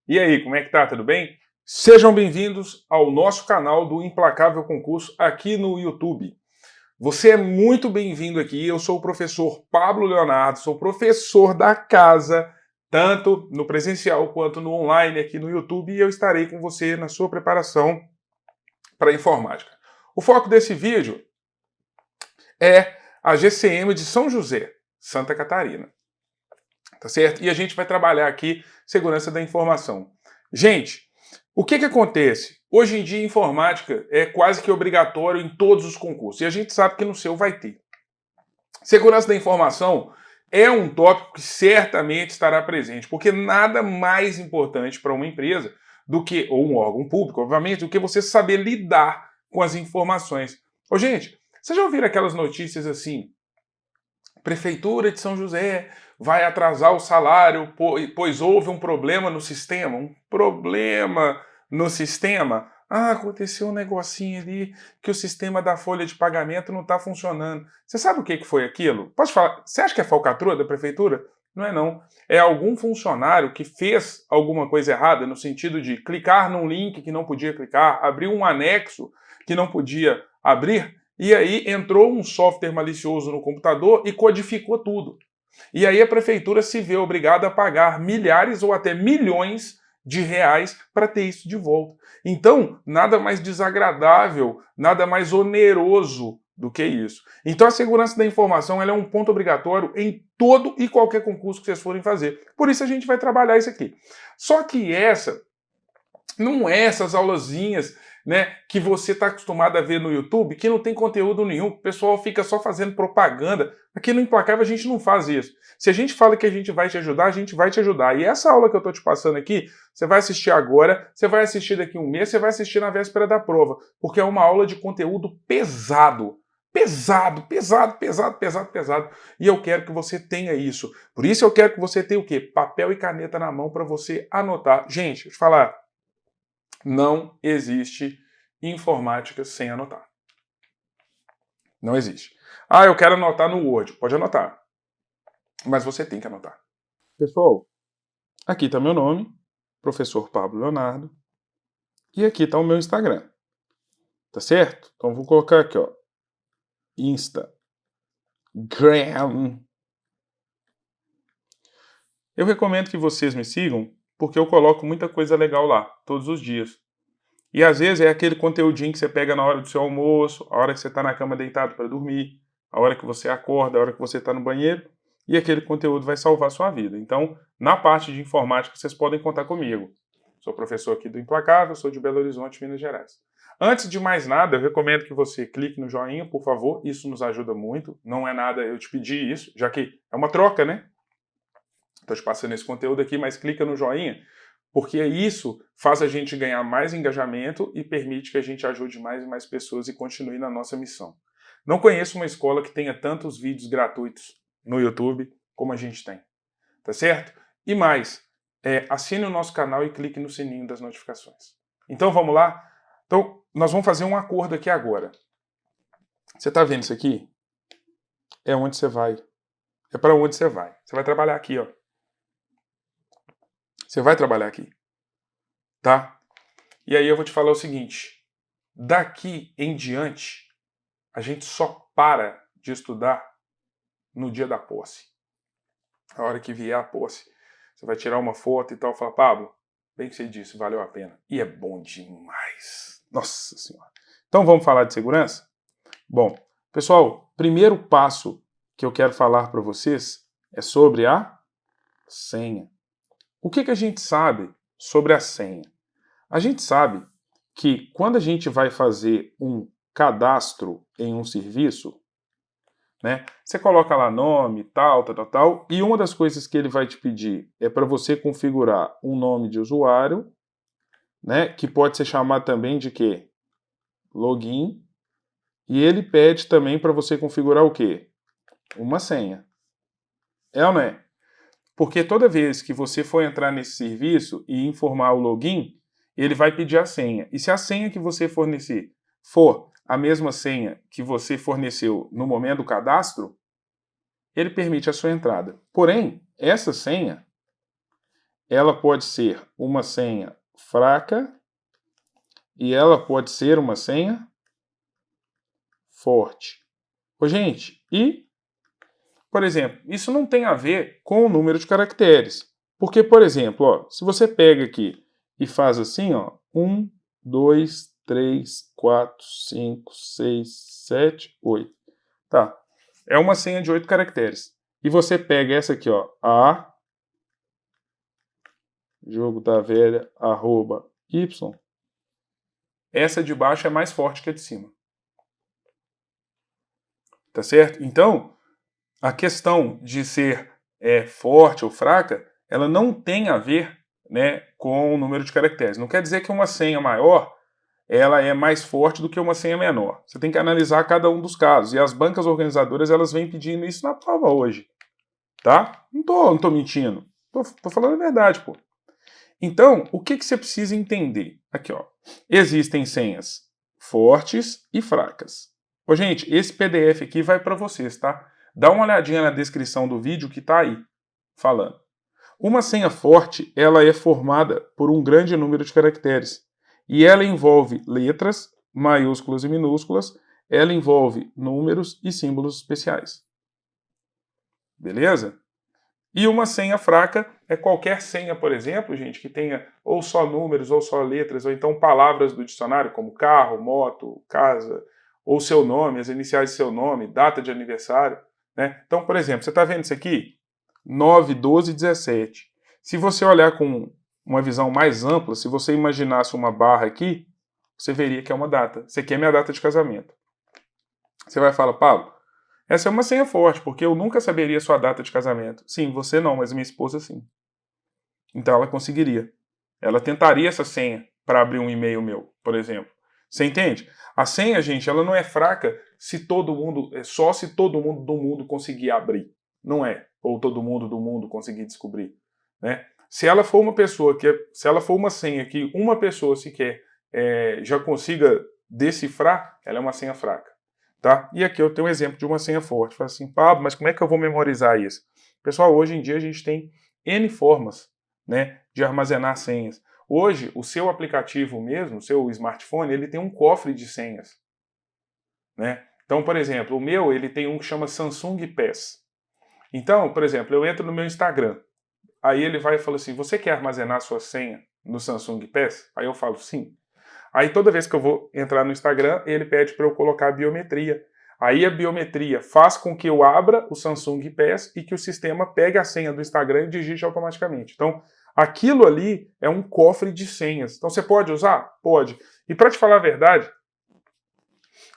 E aí, como é que tá? Tudo bem? Sejam bem-vindos ao nosso canal do Implacável Concurso aqui no YouTube. Você é muito bem-vindo aqui. Eu sou o professor Pablo Leonardo, sou professor da casa, tanto no presencial quanto no online aqui no YouTube, e eu estarei com você na sua preparação para a informática. O foco desse vídeo é a GCM de São José, Santa Catarina. Tá certo? E a gente vai trabalhar aqui segurança da informação. Gente, o que acontece? Hoje em dia, informática é quase que obrigatório em todos os concursos. E a gente sabe que no seu vai ter. Segurança da informação é um tópico que certamente estará presente, porque nada mais importante para uma empresa do que, ou um órgão público, obviamente, do que você saber lidar com as informações. Ô, gente, vocês já ouviram aquelas notícias assim? Prefeitura de São José vai atrasar o salário, pois houve um problema no sistema. Um problema no sistema? Ah, aconteceu um negocinho ali que o sistema da folha de pagamento não está funcionando. Você sabe o que foi aquilo? Posso falar? Você acha que é falcatrua da prefeitura? Não é não. É algum funcionário que fez alguma coisa errada no sentido de clicar num link que não podia clicar, abrir um anexo que não podia abrir, e aí entrou um software malicioso no computador e codificou tudo. E aí a prefeitura se vê obrigada a pagar milhares ou até milhões de reais para ter isso de volta. Então, nada mais desagradável, nada mais oneroso do que isso. Então a segurança da informação ela é um ponto obrigatório em todo e qualquer concurso que vocês forem fazer. Por isso a gente vai trabalhar isso aqui. Só que essa não é essas aulazinhas, né, que você está acostumado a ver no YouTube, que não tem conteúdo nenhum, o pessoal fica só fazendo propaganda. Aqui no Implacável a gente não faz isso. Se a gente fala que a gente vai te ajudar, a gente vai te ajudar. E essa aula que eu estou te passando aqui, você vai assistir agora, você vai assistir daqui a um mês, você vai assistir na véspera da prova, porque é uma aula de conteúdo pesado. Pesado, pesado, pesado, pesado, pesado. E eu quero que você tenha isso. Por isso eu quero que você tenha o quê? Papel e caneta na mão para você anotar. Gente, deixa eu te falar. Não existe informática sem anotar. Não existe. Ah, eu quero anotar no Word. Pode anotar. Mas você tem que anotar. Pessoal, aqui está meu nome, professor Pablo Leonardo. E aqui está o meu Instagram. Tá certo? Então vou colocar aqui, ó. Instagram. Eu recomendo que vocês me sigam, porque eu coloco muita coisa legal lá, todos os dias. E às vezes é aquele conteúdinho que você pega na hora do seu almoço, a hora que você está na cama deitado para dormir, a hora que você acorda, a hora que você está no banheiro, e aquele conteúdo vai salvar a sua vida. Então, na parte de informática, vocês podem contar comigo. Sou professor aqui do Implacável, sou de Belo Horizonte, Minas Gerais. Antes de mais nada, eu recomendo que você clique no joinha, por favor, isso nos ajuda muito. Não é nada eu te pedir isso, já que é uma troca, né? Estou te passando esse conteúdo aqui, mas clica no joinha, porque isso faz a gente ganhar mais engajamento e permite que a gente ajude mais e mais pessoas e continue na nossa missão. Não conheço uma escola que tenha tantos vídeos gratuitos no YouTube como a gente tem, tá certo? E mais, assine o nosso canal e clique no sininho das notificações. Então vamos lá? Então nós vamos fazer um acordo aqui agora. Você está vendo isso aqui? É onde você vai. É para onde você vai. Você vai trabalhar aqui, ó. Você vai trabalhar aqui, tá? E aí eu vou te falar o seguinte, daqui em diante, a gente só para de estudar no dia da posse. A hora que vier a posse, você vai tirar uma foto e tal, falar, Pablo, bem que você disse, valeu a pena. E é bom demais. Nossa Senhora. Então vamos falar de segurança? Bom, pessoal, primeiro passo que eu quero falar para vocês é sobre a senha. O que a gente sabe sobre a senha? A gente sabe que quando a gente vai fazer um cadastro em um serviço, né, você coloca lá nome, tal, e uma das coisas que ele vai te pedir é para você configurar um nome de usuário, né, que pode ser chamado também de quê? Login, e ele pede também para você configurar o quê? Uma senha. É ou não é? Porque toda vez que você for entrar nesse serviço e informar o login, ele vai pedir a senha. E se a senha que você fornecer for a mesma senha que você forneceu no momento do cadastro, ele permite a sua entrada. Porém, essa senha, ela pode ser uma senha fraca e ela pode ser uma senha forte. Ô, gente, por exemplo, isso não tem a ver com o número de caracteres. Porque, por exemplo, ó, se você pega aqui e faz assim, ó, 1, 2, 3, 4, 5, 6, 7, 8. Tá. É uma senha de 8 caracteres. E você pega essa aqui, ó, jogo da velha, @y. Essa de baixo é mais forte que a de cima. Tá certo? Então, a questão de ser forte ou fraca, ela não tem a ver, né, com o número de caracteres. Não quer dizer que uma senha maior ela é mais forte do que uma senha menor. Você tem que analisar cada um dos casos. E as bancas organizadoras elas vêm pedindo isso na prova hoje. Tá? Não tô mentindo. Tô falando a verdade, pô. Então, o que você precisa entender? Aqui, ó. Existem senhas fortes e fracas. Ô, gente, esse PDF aqui vai para vocês, tá? Dá uma olhadinha na descrição do vídeo que tá aí, falando. Uma senha forte, ela é formada por um grande número de caracteres. E ela envolve letras, maiúsculas e minúsculas, ela envolve números e símbolos especiais. Beleza? E uma senha fraca é qualquer senha, por exemplo, gente, que tenha ou só números, ou só letras, ou então palavras do dicionário, como carro, moto, casa, ou seu nome, as iniciais de seu nome, data de aniversário. Né? Então, por exemplo, você está vendo isso aqui? 9, 12, 17. Se você olhar com uma visão mais ampla, se você imaginasse uma barra aqui, você veria que é uma data. Isso aqui é minha data de casamento. Você vai falar, Pablo, essa é uma senha forte, porque eu nunca saberia sua data de casamento. Sim, você não, mas minha esposa sim. Então ela conseguiria. Ela tentaria essa senha para abrir um e-mail meu, por exemplo. Você entende? A senha, gente, ela não é fraca se todo mundo, só se todo mundo do mundo conseguir abrir. Não é. Ou todo mundo do mundo conseguir descobrir. Né? Se ela for uma pessoa se ela for uma senha que uma pessoa sequer já consiga decifrar, ela é uma senha fraca. Tá? E aqui eu tenho um exemplo de uma senha forte. Fala assim, Pablo, mas como é que eu vou memorizar isso? Pessoal, hoje em dia a gente tem N formas, né, de armazenar senhas. Hoje, o seu aplicativo mesmo, o seu smartphone, ele tem um cofre de senhas. Né? Então, por exemplo, o meu ele tem um que chama Samsung Pass. Então, por exemplo, eu entro no meu Instagram. Aí ele vai e fala assim, você quer armazenar sua senha no Samsung Pass? Aí eu falo, sim. Aí toda vez que eu vou entrar no Instagram, ele pede para eu colocar a biometria. Aí a biometria faz com que eu abra o Samsung Pass e que o sistema pegue a senha do Instagram e digite automaticamente. Então, aquilo ali é um cofre de senhas. Então, você pode usar? Pode. E para te falar a verdade,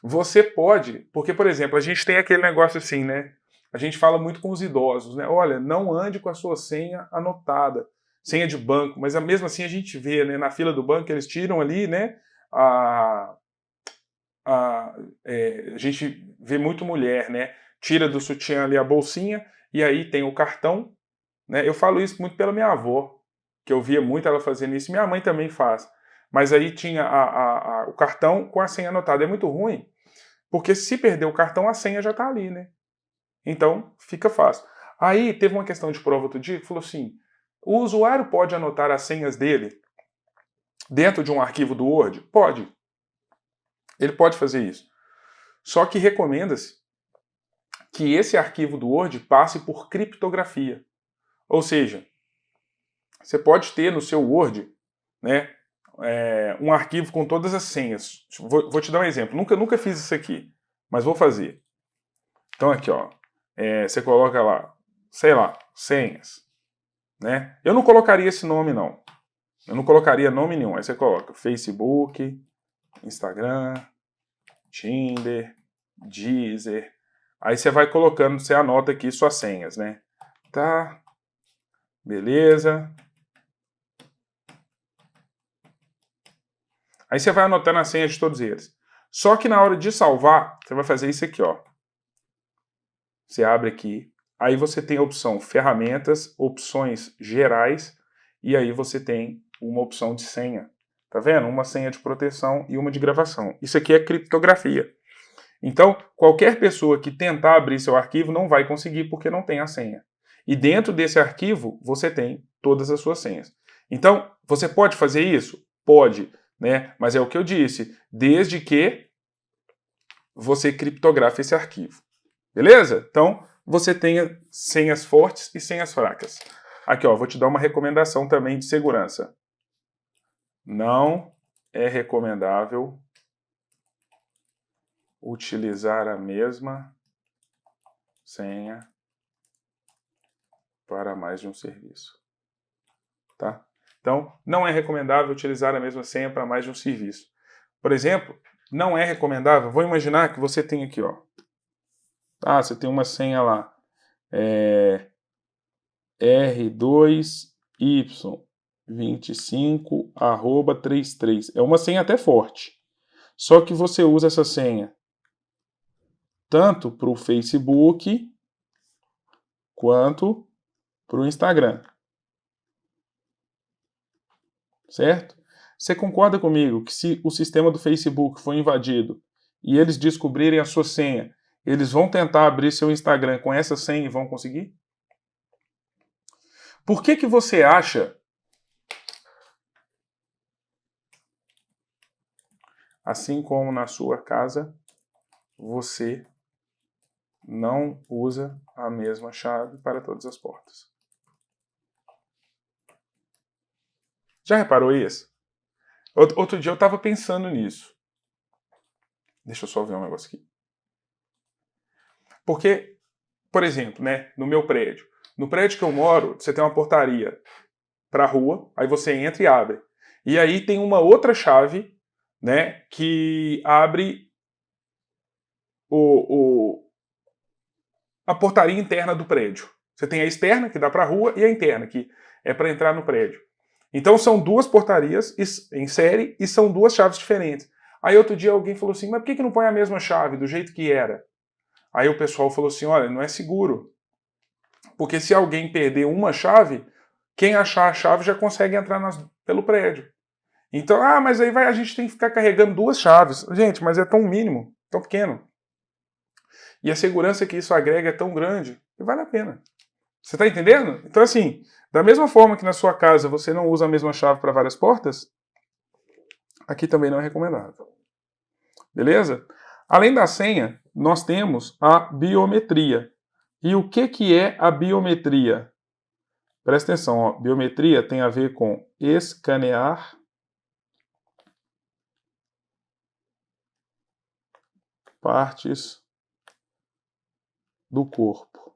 você pode, porque, por exemplo, a gente tem aquele negócio assim, né? A gente fala muito com os idosos, né? Olha, não ande com a sua senha anotada, senha de banco, mas mesmo assim a gente vê, né? Na fila do banco eles tiram ali, né? A gente vê muito mulher, né? Tira do sutiã ali a bolsinha e aí tem o cartão, né? Eu falo isso muito pela minha avó, que eu via muito ela fazendo isso. Minha mãe também faz. Mas aí tinha o cartão com a senha anotada. É muito ruim, porque se perder o cartão, a senha já está ali, né? Então, fica fácil. Aí, teve uma questão de prova outro dia que falou assim, o usuário pode anotar as senhas dele dentro de um arquivo do Word? Pode. Ele pode fazer isso. Só que recomenda-se que esse arquivo do Word passe por criptografia. Ou seja, você pode ter no seu Word, né, um arquivo com todas as senhas. Vou te dar um exemplo. Nunca fiz isso aqui, mas vou fazer. Então aqui, ó, você coloca lá, sei lá, senhas. Né? Eu não colocaria esse nome, não. Eu não colocaria nome nenhum. Aí você coloca Facebook, Instagram, Tinder, Deezer. Aí você vai colocando, você anota aqui suas senhas, né? Tá, beleza. Aí você vai anotando as senhas de todos eles. Só que na hora de salvar, você vai fazer isso aqui, ó. Você abre aqui. Aí você tem a opção ferramentas, opções gerais, e aí você tem uma opção de senha. Tá vendo? Uma senha de proteção e uma de gravação. Isso aqui é criptografia. Então, qualquer pessoa que tentar abrir seu arquivo não vai conseguir porque não tem a senha. E dentro desse arquivo, você tem todas as suas senhas. Então, você pode fazer isso? Pode, né? Mas é o que eu disse, desde que você criptografe esse arquivo. Beleza? Então, você tenha senhas fortes e senhas fracas. Aqui, ó, vou te dar uma recomendação também de segurança. Não é recomendável utilizar a mesma senha para mais de um serviço. Tá? Então, não é recomendável utilizar a mesma senha para mais de um serviço. Por exemplo, não é recomendável, vou imaginar que você tem aqui, ó. Ah, você tem uma senha lá. R2Y25@33. É uma senha até forte. Só que você usa essa senha tanto para o Facebook quanto para o Instagram. Certo? Você concorda comigo que se o sistema do Facebook foi invadido e eles descobrirem a sua senha, eles vão tentar abrir seu Instagram com essa senha e vão conseguir? Por que você acha, assim como na sua casa, você não usa a mesma chave para todas as portas? Já reparou isso? Outro dia eu estava pensando nisso. Deixa eu só ver um negócio aqui. Porque, por exemplo, né, no meu prédio. No prédio que eu moro, você tem uma portaria para a rua, aí você entra e abre. E aí tem uma outra chave, né, que abre a portaria interna do prédio. Você tem a externa, que dá para a rua, e a interna, que é para entrar no prédio. Então são duas portarias em série e são duas chaves diferentes. Aí outro dia alguém falou assim, mas por que não põe a mesma chave, do jeito que era? Aí o pessoal falou assim, olha, não é seguro. Porque se alguém perder uma chave, quem achar a chave já consegue entrar pelo prédio. Então, mas aí a gente tem que ficar carregando duas chaves. Gente, mas é tão mínimo, tão pequeno. E a segurança que isso agrega é tão grande que vale a pena. Você está entendendo? Então, assim, da mesma forma que na sua casa você não usa a mesma chave para várias portas, aqui também não é recomendável. Beleza? Além da senha, nós temos a biometria. E o que é a biometria? Presta atenção, ó. Biometria tem a ver com escanear partes do corpo.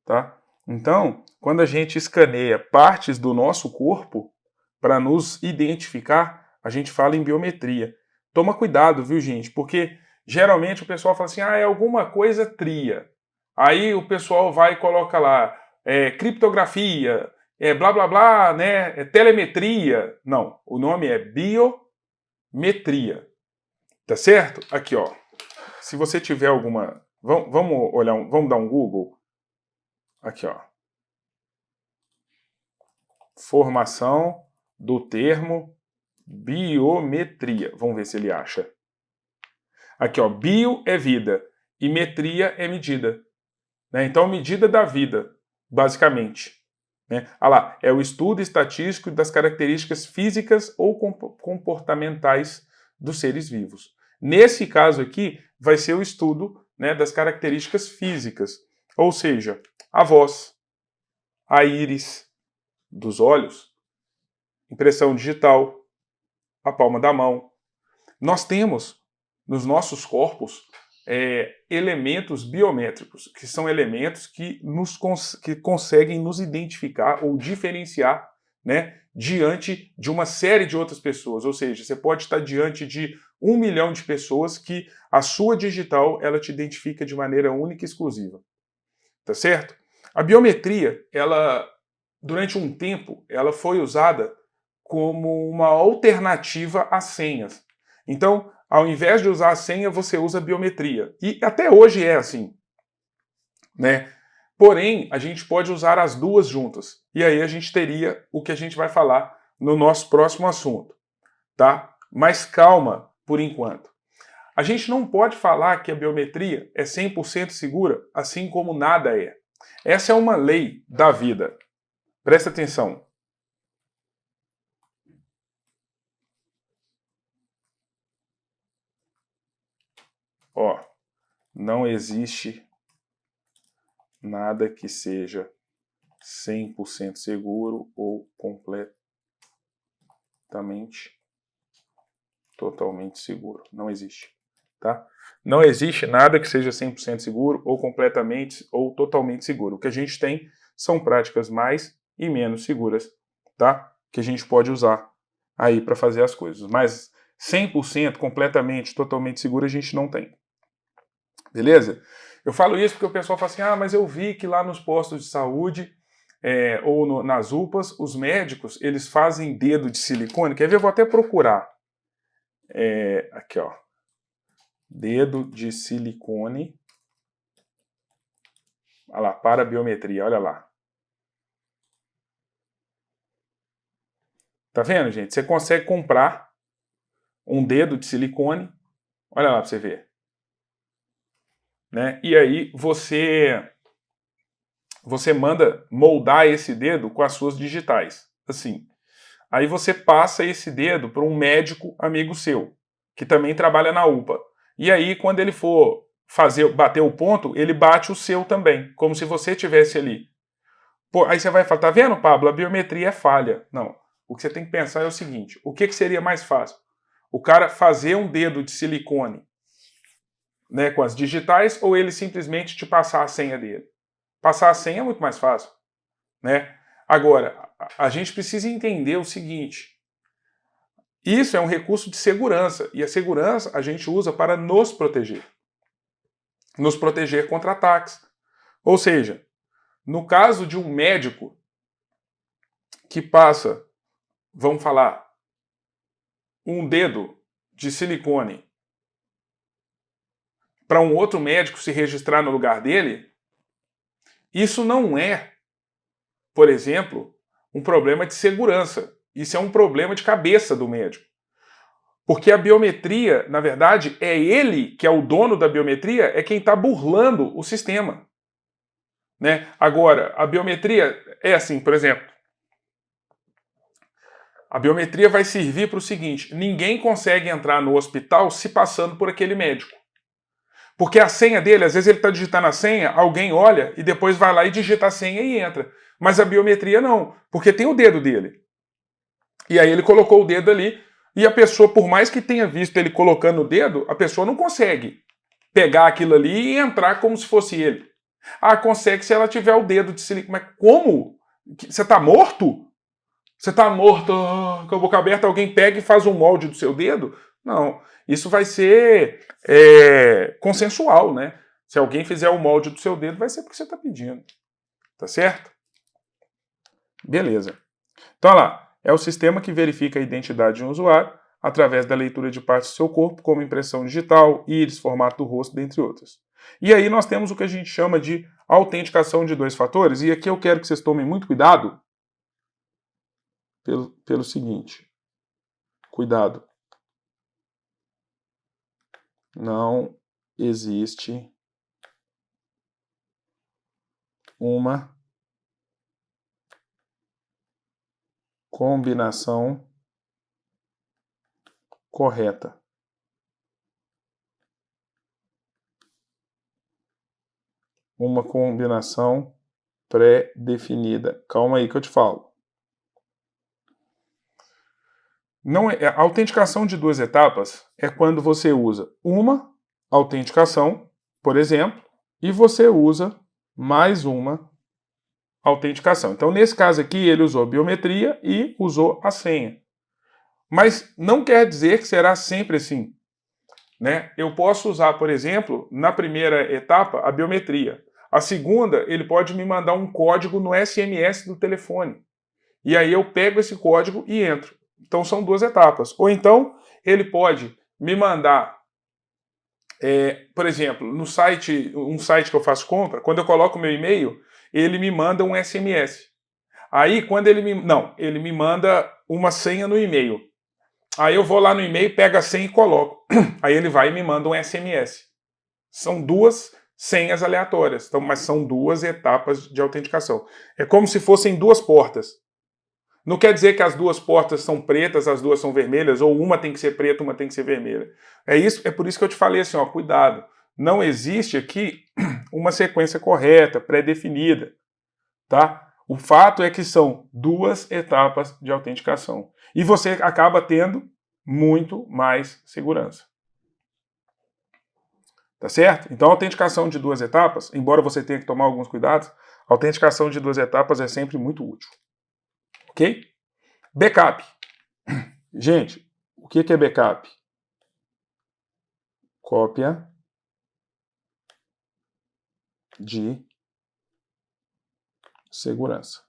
Tá? Então, quando a gente escaneia partes do nosso corpo para nos identificar, a gente fala em biometria. Toma cuidado, viu, gente? Porque geralmente o pessoal fala assim, é alguma coisa tria. Aí o pessoal vai e coloca lá, criptografia, blá blá blá, né? Telemetria. Não, o nome é biometria. Tá certo? Aqui, ó. Se você tiver alguma... Vamos olhar, vamos dar um Google. Aqui, ó. Formação do termo biometria. Vamos ver se ele acha. Aqui, ó. Bio é vida e metria é medida. Né? Então, medida da vida, basicamente. Né? Ah lá, é o estudo estatístico das características físicas ou comportamentais dos seres vivos. Nesse caso aqui, vai ser o estudo, né, das características físicas, ou seja, a voz, a íris dos olhos, impressão digital, a palma da mão. Nós temos nos nossos corpos elementos biométricos, que são elementos que conseguem nos identificar ou diferenciar, né, diante de uma série de outras pessoas. Ou seja, você pode estar diante de 1 milhão de pessoas que a sua digital ela te identifica de maneira única e exclusiva. Tá certo? A biometria, ela, durante um tempo, ela foi usada como uma alternativa às senhas. Então, ao invés de usar a senha, você usa a biometria. E até hoje é assim. Né? Porém, a gente pode usar as duas juntas. E aí a gente teria o que a gente vai falar no nosso próximo assunto. Tá? Mas calma, por enquanto. A gente não pode falar que a biometria é 100% segura, assim como nada é. Essa é uma lei da vida. Presta atenção. Ó, não existe nada que seja 100% seguro ou totalmente seguro. Não existe, tá? Não existe nada que seja 100% seguro ou completamente ou totalmente seguro. O que a gente tem são práticas mais e menos seguras, tá? Que a gente pode usar aí para fazer as coisas. Mas 100% completamente, totalmente seguro a gente não tem. Beleza? Eu falo isso porque o pessoal fala assim, ah, mas eu vi que lá nos postos de saúde ou nas UPAs, os médicos, eles fazem dedo de silicone. Quer ver? Eu vou até procurar. Aqui, ó. Dedo de silicone. Olha lá, para a biometria, olha lá. Tá vendo, gente? Você consegue comprar um dedo de silicone. Olha lá para você ver. Né? E aí você manda moldar esse dedo com as suas digitais. Assim. Aí você passa esse dedo para um médico amigo seu, que também trabalha na UPA. E aí, quando ele for bater o ponto, ele bate o seu também, como se você estivesse ali. Pô, aí você vai falar, tá vendo, Pablo? A biometria é falha. Não. O que você tem que pensar é o seguinte: o que seria mais fácil? O cara fazer um dedo de silicone, né, com as digitais, ou ele simplesmente te passar a senha dele? Passar a senha é muito mais fácil, né? Agora, a gente precisa entender o seguinte: isso é um recurso de segurança, e a segurança a gente usa para nos proteger contra ataques. Ou seja, no caso de um médico que passa, vamos falar, um dedo de silicone para um outro médico se registrar no lugar dele, isso não é, por exemplo, um problema de segurança. Isso é um problema de cabeça do médico. Porque a biometria, na verdade, é ele que é o dono da biometria, é quem está burlando o sistema. Né? Agora, a biometria é assim, por exemplo, a biometria vai servir para o seguinte: ninguém consegue entrar no hospital se passando por aquele médico. Porque a senha dele, às vezes ele está digitando a senha, alguém olha e depois vai lá e digita a senha e entra. Mas a biometria não, porque tem o dedo dele. E aí ele colocou o dedo ali e a pessoa, por mais que tenha visto ele colocando o dedo, a pessoa não consegue pegar aquilo ali e entrar como se fosse ele. Ah, consegue se ela tiver o dedo de silicone. Mas como? Você está morto? Você está morto, com a boca aberta, alguém pega e faz um molde do seu dedo? Não. Isso vai ser consensual, né? Se alguém fizer o molde do seu dedo, vai ser porque você está pedindo. Tá certo? Beleza. Então, olha lá. É o sistema que verifica a identidade de um usuário através da leitura de partes do seu corpo, como impressão digital, íris, formato do rosto, dentre outras. E aí nós temos o que a gente chama de autenticação de dois fatores, e aqui eu quero que vocês tomem muito cuidado pelo seguinte. Cuidado. Não existe uma combinação correta. Uma combinação pré-definida. Calma aí que eu te falo. Não a autenticação de duas etapas é quando você usa uma autenticação, por exemplo, e você usa mais uma autenticação. Então, nesse caso aqui, ele usou biometria e usou a senha. Mas não quer dizer que será sempre assim. Né? Eu posso usar, por exemplo, na primeira etapa, a biometria. A segunda, ele pode me mandar um código no SMS do telefone. E aí eu pego esse código e entro. Então são duas etapas. Ou então, ele pode me mandar, por exemplo, no site, um site que eu faço compra, quando eu coloco o meu e-mail, ele me manda um SMS. Aí, quando ele me manda uma senha no e-mail. Aí eu vou lá no e-mail, pego a senha e coloco. Aí ele vai e me manda um SMS. São duas senhas aleatórias. Então, mas são duas etapas de autenticação. É como se fossem duas portas. Não quer dizer que as duas portas são pretas, as duas são vermelhas, ou uma tem que ser preta, uma tem que ser vermelha. É por isso que eu te falei assim, ó, cuidado. Não existe aqui uma sequência correta, pré-definida, tá? O fato é que são duas etapas de autenticação. E você acaba tendo muito mais segurança. Tá certo? Então, a autenticação de duas etapas, embora você tenha que tomar alguns cuidados, a autenticação de duas etapas é sempre muito útil. Ok? Backup. Gente, o que é backup? Cópia de segurança.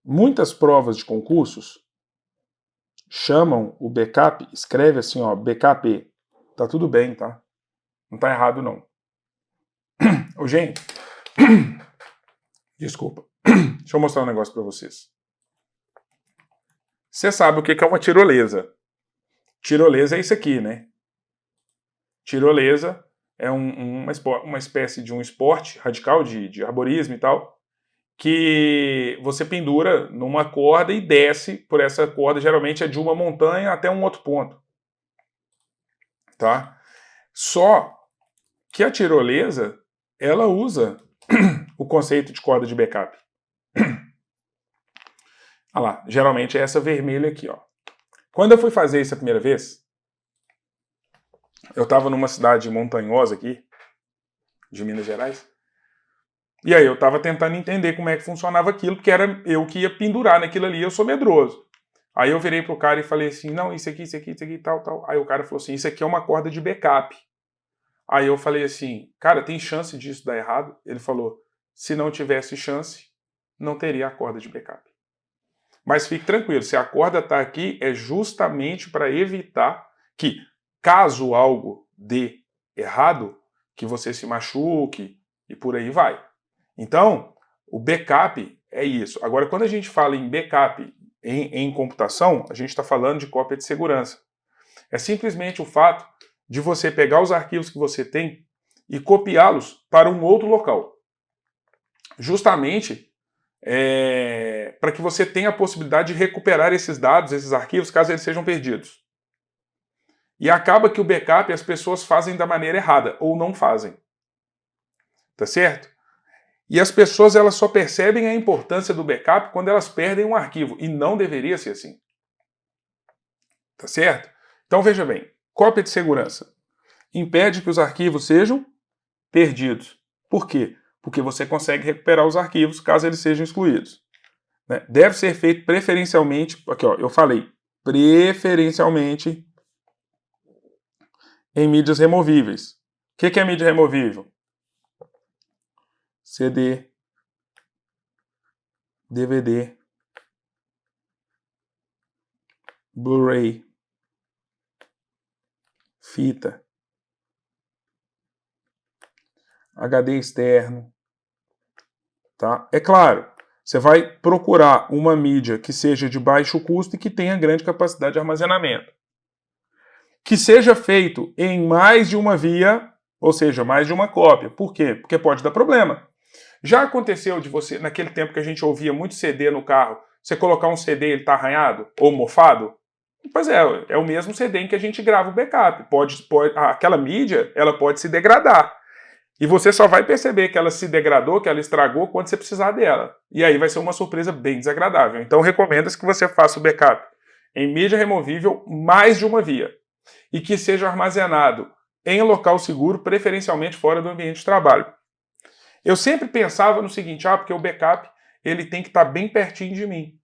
Muitas provas de concursos chamam o backup, escreve assim, ó, backup. Tá tudo bem, tá? Não tá errado, não. Ô, gente, desculpa. Deixa eu mostrar um negócio para vocês. Você sabe o que é uma tirolesa. Tirolesa é isso aqui, né? Tirolesa é uma espécie de um esporte radical de arborismo e tal, que você pendura numa corda e desce por essa corda, geralmente é de uma montanha até um outro ponto. Tá? Só que a tirolesa, ela usa o conceito de corda de backup. Olha lá, geralmente é essa vermelha aqui, ó. Quando eu fui fazer isso a primeira vez, eu estava numa cidade montanhosa aqui, de Minas Gerais, e aí eu estava tentando entender como é que funcionava aquilo, porque era eu que ia pendurar naquilo ali, eu sou medroso. Aí eu virei pro cara e falei assim, não, isso aqui, tal, tal. Aí o cara falou assim, isso aqui é uma corda de backup. Aí eu falei assim, cara, tem chance disso dar errado? Ele falou, se não tivesse chance, não teria a corda de backup. Mas fique tranquilo, se a corda está aqui, é justamente para evitar que, caso algo dê errado, que você se machuque e por aí vai. Então, o backup é isso. Agora, quando a gente fala em backup em computação, a gente está falando de cópia de segurança. É simplesmente o fato de você pegar os arquivos que você tem e copiá-los para um outro local. Justamente para que você tenha a possibilidade de recuperar esses dados, esses arquivos, caso eles sejam perdidos. E acaba que o backup as pessoas fazem da maneira errada, ou não fazem. Tá certo? E as pessoas elas só percebem a importância do backup quando elas perdem um arquivo, e não deveria ser assim. Tá certo? Então veja bem, cópia de segurança impede que os arquivos sejam perdidos. Por quê? Porque você consegue recuperar os arquivos caso eles sejam excluídos. Deve ser feito preferencialmente, aqui ó, eu falei, preferencialmente em mídias removíveis. O que é mídia removível? CD, DVD, Blu-ray, fita, HD externo, tá? É claro, você vai procurar uma mídia que seja de baixo custo e que tenha grande capacidade de armazenamento. Que seja feito em mais de uma via, ou seja, mais de uma cópia. Por quê? Porque pode dar problema. Já aconteceu de você, naquele tempo que a gente ouvia muito CD no carro, você colocar um CD e ele tá arranhado ou mofado? Pois é o mesmo CD em que a gente grava o backup. Aquela mídia, ela pode se degradar. E você só vai perceber que ela se degradou, que ela estragou, quando você precisar dela. E aí vai ser uma surpresa bem desagradável. Então recomenda-se que você faça o backup em mídia removível mais de uma via. E que seja armazenado em local seguro, preferencialmente fora do ambiente de trabalho. Eu sempre pensava no seguinte, porque o backup ele tem que estar bem pertinho de mim.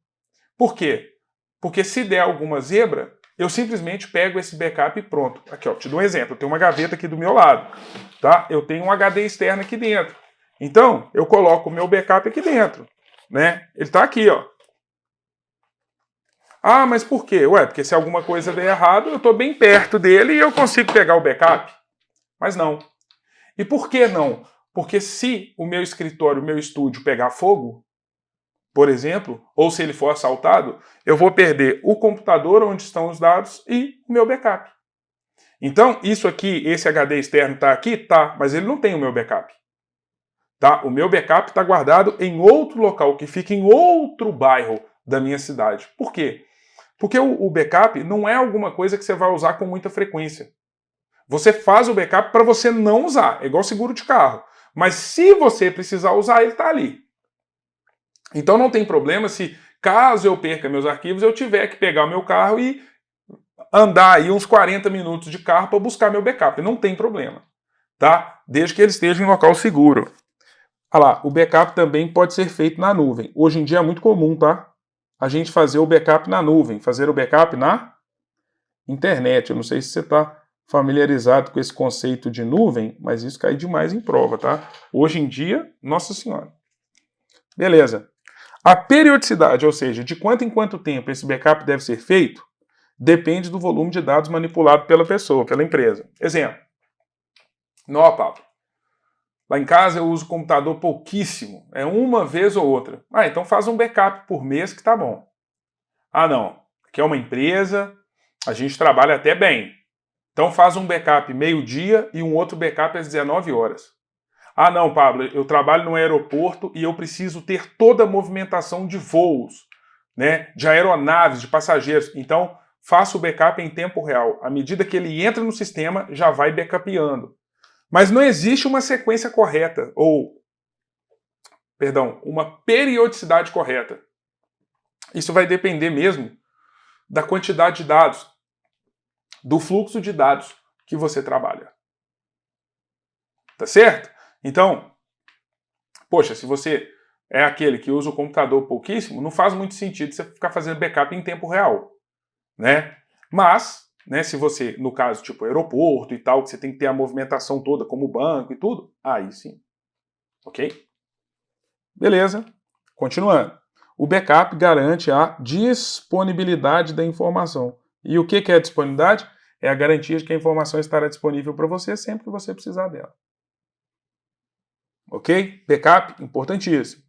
Por quê? Porque se der alguma zebra, eu simplesmente pego esse backup e pronto. Aqui, ó, te dou um exemplo. Eu tenho uma gaveta aqui do meu lado, tá? Eu tenho um HD externo aqui dentro. Então, eu coloco o meu backup aqui dentro, né? Ele está aqui, ó. Ah, mas por quê? Ué, porque se alguma coisa der errado, eu estou bem perto dele e eu consigo pegar o backup. Mas não. E por que não? Porque se o meu escritório, o meu estúdio pegar fogo, por exemplo, ou se ele for assaltado, eu vou perder o computador onde estão os dados e o meu backup. Então, isso aqui, esse HD externo está aqui? Tá, mas ele não tem o meu backup. Tá? O meu backup está guardado em outro local, que fica em outro bairro da minha cidade. Por quê? Porque o backup não é alguma coisa que você vai usar com muita frequência. Você faz o backup para você não usar, é igual seguro de carro. Mas se você precisar usar, ele está ali. Então não tem problema se, caso eu perca meus arquivos, eu tiver que pegar o meu carro e andar aí uns 40 minutos de carro para buscar meu backup. Não tem problema, tá? Desde que ele esteja em local seguro. Olha lá, o backup também pode ser feito na nuvem. Hoje em dia é muito comum, tá? A gente fazer o backup na nuvem, fazer o backup na internet. Eu não sei se você está familiarizado com esse conceito de nuvem, mas isso cai demais em prova, tá? Hoje em dia, nossa senhora. Beleza. A periodicidade, ou seja, de quanto em quanto tempo esse backup deve ser feito, depende do volume de dados manipulado pela pessoa, pela empresa. Exemplo. Não, Pablo. Lá em casa eu uso computador pouquíssimo, é uma vez ou outra. Ah, então faz um backup por mês que tá bom. Ah, não. Aqui é uma empresa, a gente trabalha até bem. Então faz um backup meio-dia e um outro backup às 19 horas. Ah, não, Pablo, eu trabalho no aeroporto e eu preciso ter toda a movimentação de voos, né, de aeronaves, de passageiros. Então faça o backup em tempo real. À medida que ele entra no sistema, já vai backupeando. Mas não existe uma sequência correta, uma periodicidade correta. Isso vai depender mesmo da quantidade de dados, do fluxo de dados que você trabalha. Tá certo? Então, poxa, se você é aquele que usa o computador pouquíssimo, não faz muito sentido você ficar fazendo backup em tempo real, né? Mas, né, se você, no caso, tipo aeroporto e tal, que você tem que ter a movimentação toda, como banco e tudo, aí sim. Ok? Beleza. Continuando. O backup garante a disponibilidade da informação. E o que é a disponibilidade? É a garantia de que a informação estará disponível para você sempre que você precisar dela. Ok? Backup, importantíssimo.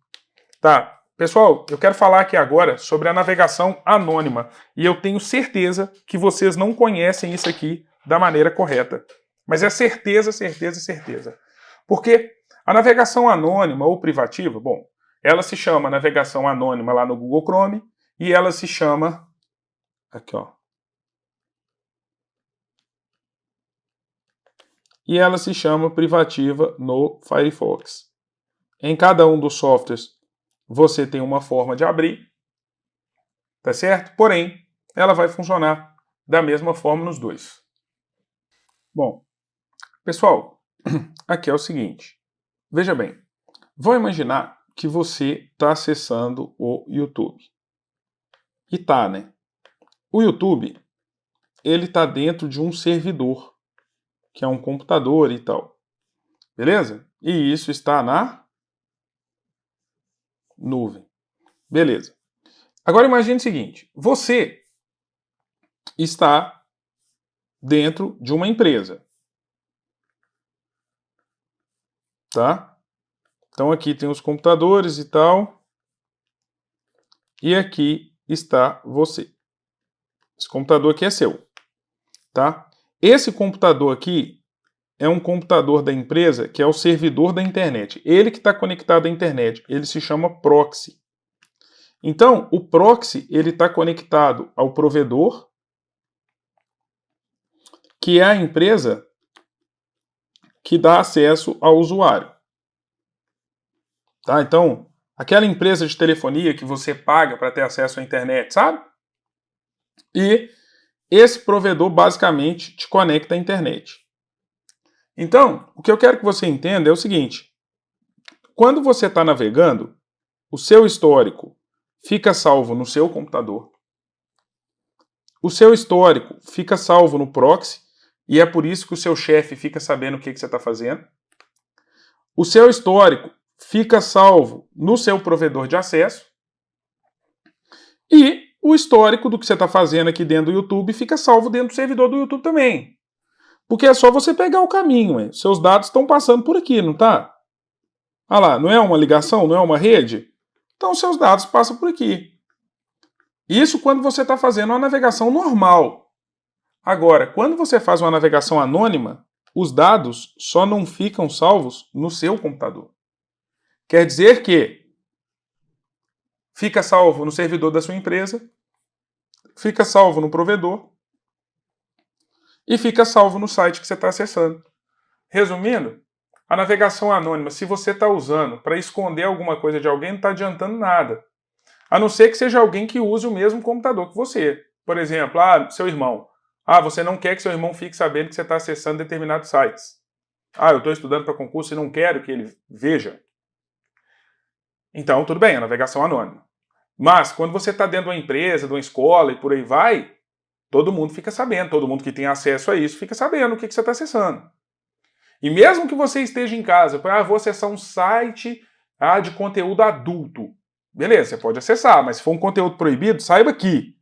Tá. Pessoal, eu quero falar aqui agora sobre a navegação anônima. E eu tenho certeza que vocês não conhecem isso aqui da maneira correta. Mas é certeza, certeza, certeza. Porque a navegação anônima ou privativa, bom, ela se chama navegação anônima lá no Google Chrome e ela se chama... Aqui, ó. E ela se chama privativa no Firefox. Em cada um dos softwares você tem uma forma de abrir, tá certo? Porém, ela vai funcionar da mesma forma nos dois. Bom, pessoal, aqui é o seguinte. Veja bem, vamos imaginar que você está acessando o YouTube. E tá, né? O YouTube, ele está dentro de um servidor, que é um computador e tal. Beleza? E isso está na nuvem. Beleza. Agora imagine o seguinte, você está dentro de uma empresa. Tá? Então aqui tem os computadores e tal. E aqui está você. Esse computador aqui é seu. Tá? Esse computador aqui é um computador da empresa que é o servidor da internet. Ele que está conectado à internet. Ele se chama proxy. Então, o proxy ele está conectado ao provedor, que é a empresa que dá acesso ao usuário. Tá? Então, aquela empresa de telefonia que você paga para ter acesso à internet, sabe? E esse provedor basicamente te conecta à internet. Então, o que eu quero que você entenda é o seguinte. Quando você está navegando, o seu histórico fica salvo no seu computador. O seu histórico fica salvo no proxy, e é por isso que o seu chefe fica sabendo o que você está fazendo. O seu histórico fica salvo no seu provedor de acesso. E o histórico do que você está fazendo aqui dentro do YouTube fica salvo dentro do servidor do YouTube também. Porque é só você pegar o caminho, hein? Seus dados estão passando por aqui, não tá? Ah lá, não é uma ligação, não é uma rede? Então seus dados passam por aqui. Isso quando você está fazendo uma navegação normal. Agora, quando você faz uma navegação anônima, os dados só não ficam salvos no seu computador. Quer dizer que fica salvo no servidor da sua empresa, fica salvo no provedor e fica salvo no site que você está acessando. Resumindo, a navegação anônima, se você está usando para esconder alguma coisa de alguém, não está adiantando nada. A não ser que seja alguém que use o mesmo computador que você. Por exemplo, seu irmão. Você não quer que seu irmão fique sabendo que você está acessando determinados sites. Eu estou estudando para concurso e não quero que ele veja. Então, tudo bem, a navegação anônima. Mas, quando você está dentro de uma empresa, de uma escola e por aí vai, todo mundo fica sabendo, todo mundo que tem acesso a isso fica sabendo o que você está acessando. E mesmo que você esteja em casa, vou acessar um site de conteúdo adulto. Beleza, você pode acessar, mas se for um conteúdo proibido, saiba que,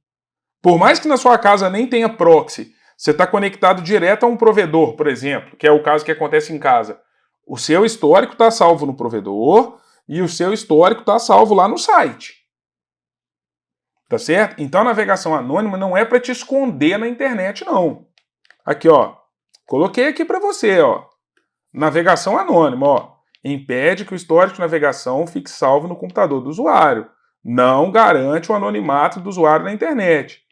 por mais que na sua casa nem tenha proxy, você está conectado direto a um provedor, por exemplo, que é o caso que acontece em casa. O seu histórico está salvo no provedor e o seu histórico está salvo lá no site. Tá certo? Então a navegação anônima não é para te esconder na internet, não. Aqui, ó. Coloquei aqui para você, ó. Navegação anônima, ó. Impede que o histórico de navegação fique salvo no computador do usuário. Não garante o anonimato do usuário na internet.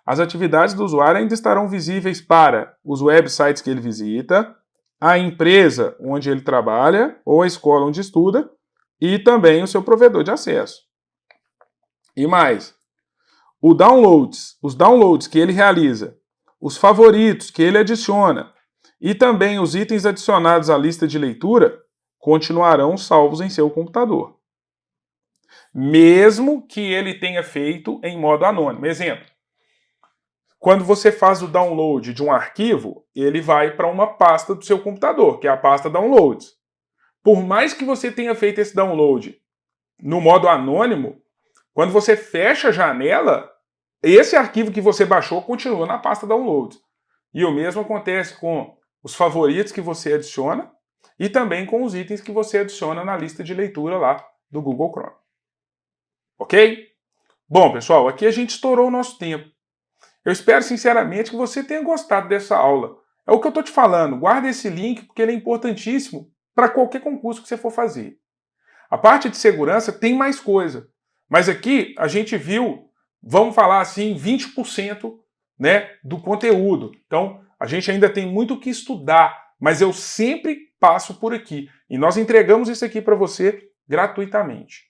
As atividades do usuário ainda estarão visíveis para os websites que ele visita, a empresa onde ele trabalha ou a escola onde estuda e também o seu provedor de acesso. E mais, os downloads que ele realiza, os favoritos que ele adiciona e também os itens adicionados à lista de leitura continuarão salvos em seu computador. Mesmo que ele tenha feito em modo anônimo. Exemplo, quando você faz o download de um arquivo, ele vai para uma pasta do seu computador, que é a pasta Downloads. Por mais que você tenha feito esse download no modo anônimo, quando você fecha a janela, esse arquivo que você baixou continua na pasta Downloads. E o mesmo acontece com os favoritos que você adiciona e também com os itens que você adiciona na lista de leitura lá do Google Chrome. Ok? Bom, pessoal, aqui a gente estourou o nosso tempo. Eu espero sinceramente que você tenha gostado dessa aula. É o que eu estou te falando, guarda esse link porque ele é importantíssimo para qualquer concurso que você for fazer. A parte de segurança tem mais coisa, mas aqui a gente viu, vamos falar assim, 20%, né, do conteúdo. Então, a gente ainda tem muito o que estudar, mas eu sempre passo por aqui. E nós entregamos isso aqui para você gratuitamente.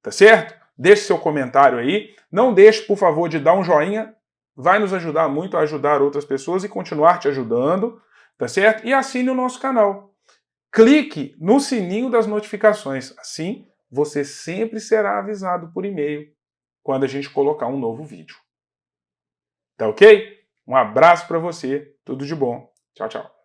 Tá certo? Deixe seu comentário aí. Não deixe, por favor, de dar um joinha. Vai nos ajudar muito a ajudar outras pessoas e continuar te ajudando. Tá certo? E assine o nosso canal. Clique no sininho das notificações. Assim, você sempre será avisado por e-mail quando a gente colocar um novo vídeo. Tá ok? Um abraço para você. Tudo de bom. Tchau, tchau.